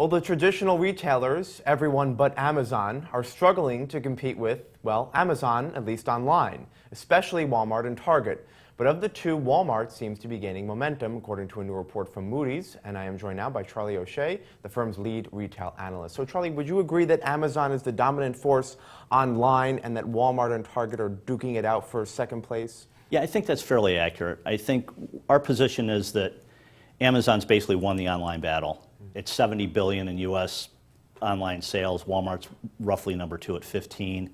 Well, the traditional retailers, everyone but Amazon, are struggling to compete with, well, Amazon, at least online, especially Walmart and Target. But of the two, Walmart seems to be gaining momentum, according to a new report from Moody's. And I am joined now by Charlie O'Shea, the firm's lead retail analyst. So, Charlie, would you agree that Amazon is the dominant force online and that Walmart and Target are duking it out for second place? Yeah, I think that's fairly accurate. I think our position is that Amazon's basically won the online battle. It's $70 billion in U.S. online sales. Walmart's roughly number 2 at 15.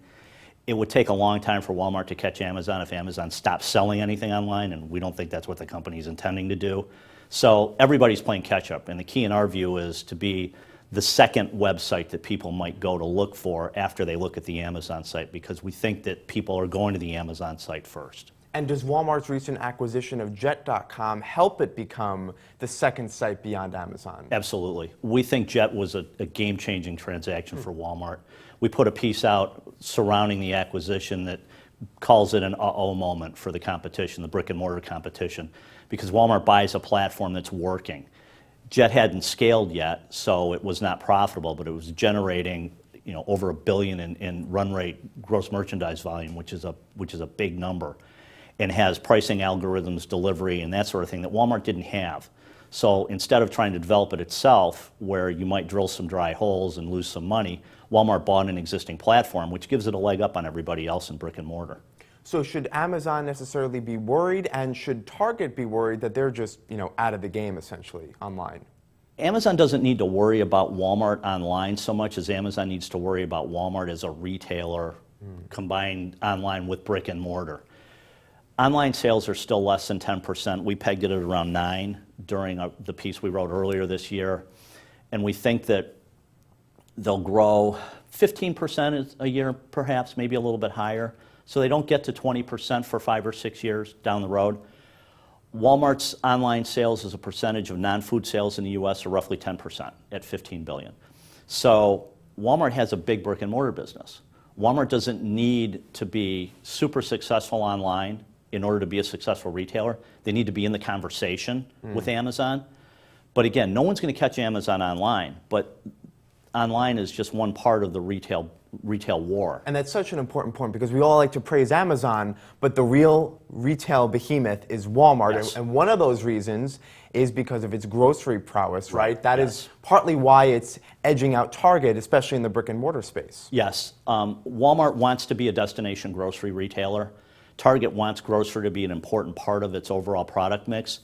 It would take a long time for Walmart to catch Amazon if Amazon stopped selling anything online, and we don't think that's what the company's intending to do. So everybody's playing catch up, and the key in our view is to be the second website that people might go to look for after they look at the Amazon site, because we think that people are going to the Amazon site first. And does Walmart's recent acquisition of Jet.com help it become the second site beyond Amazon? Absolutely. We think Jet was a game-changing transaction for Walmart. We put a piece out surrounding the acquisition that calls it an uh-oh moment for the competition, the brick-and-mortar competition, because Walmart buys a platform that's working. Jet hadn't scaled yet, so it was not profitable, but it was generating over $1 billion in run rate gross merchandise volume, which is a big number, and has pricing algorithms, delivery, and that sort of thing that Walmart didn't have. So instead of trying to develop it itself, where you might drill some dry holes and lose some money, Walmart bought an existing platform, which gives it a leg up on everybody else in brick and mortar. So should Amazon necessarily be worried, and should Target be worried that they're just, out of the game, essentially, online? Amazon doesn't need to worry about Walmart online so much as Amazon needs to worry about Walmart as a retailer combined online with brick and mortar. Online sales are still less than 10%. We pegged it at around 9% during the piece we wrote earlier this year. And we think that they'll grow 15% a year, perhaps, maybe a little bit higher. So they don't get to 20% for 5 or 6 years down the road. Walmart's online sales as a percentage of non-food sales in the U.S. are roughly 10% at $15 billion. So Walmart has a big brick and mortar business. Walmart doesn't need to be super successful online in order to be a successful retailer. They need to be in the conversation with Amazon. But again, no one's going to catch Amazon online, but online is just one part of the retail war. And that's such an important point, because we all like to praise Amazon, but the real retail behemoth is Walmart. Yes. And one of those reasons is because of its grocery prowess, right? That Yes. is partly why it's edging out Target, especially in the brick and mortar space. Yes. Walmart wants to be a destination grocery retailer. Target wants grocery to be an important part of its overall product mix,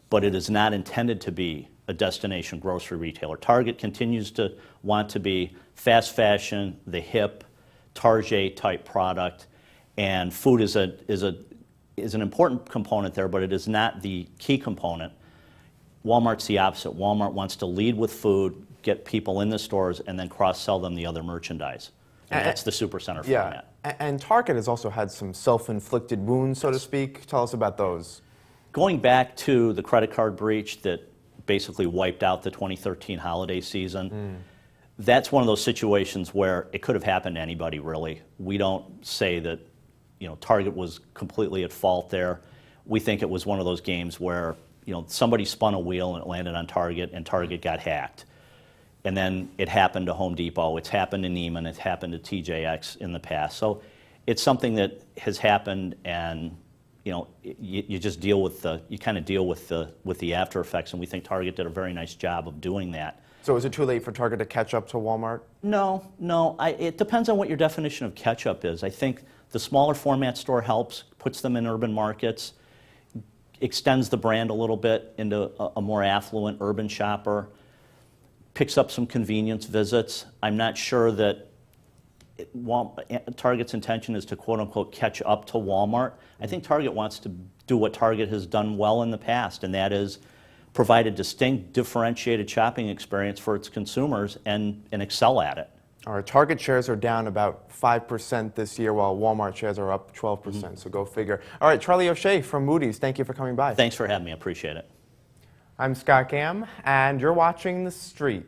but it is not intended to be a destination grocery retailer. Target continues to want to be fast fashion, the hip, Target type product, and food is an important component there, but it is not the key component. Walmart's the opposite. Walmart wants to lead with food, get people in the stores, and then cross-sell them the other merchandise. And that's the supercenter format. And Target has also had some self-inflicted wounds, so to speak. Tell us about those. Going back to the credit card breach that basically wiped out the 2013 holiday season, that's one of those situations where it could have happened to anybody, really. We don't say that Target was completely at fault there. We think it was one of those games where somebody spun a wheel and it landed on Target, and Target got hacked. And then it happened to Home Depot, it's happened to Neiman, it's happened to TJX in the past. So it's something that has happened, and you just deal with the after effects, and we think Target did a very nice job of doing that. So is it too late for Target to catch up to Walmart? No. It depends on what your definition of catch up is. I think the smaller format store helps, puts them in urban markets, extends the brand a little bit into a more affluent urban shopper, picks up some convenience visits. I'm not sure that Target's intention is to quote-unquote catch up to Walmart. I think Target wants to do what Target has done well in the past, and that is provide a distinct, differentiated shopping experience for its consumers and excel at it. All right, Target shares are down about 5% this year, while Walmart shares are up 12%, so go figure. All right, Charlie O'Shea from Moody's, thank you for coming by. Thanks for having me, I appreciate it. I'm Scott Gamm, and you're watching The Street.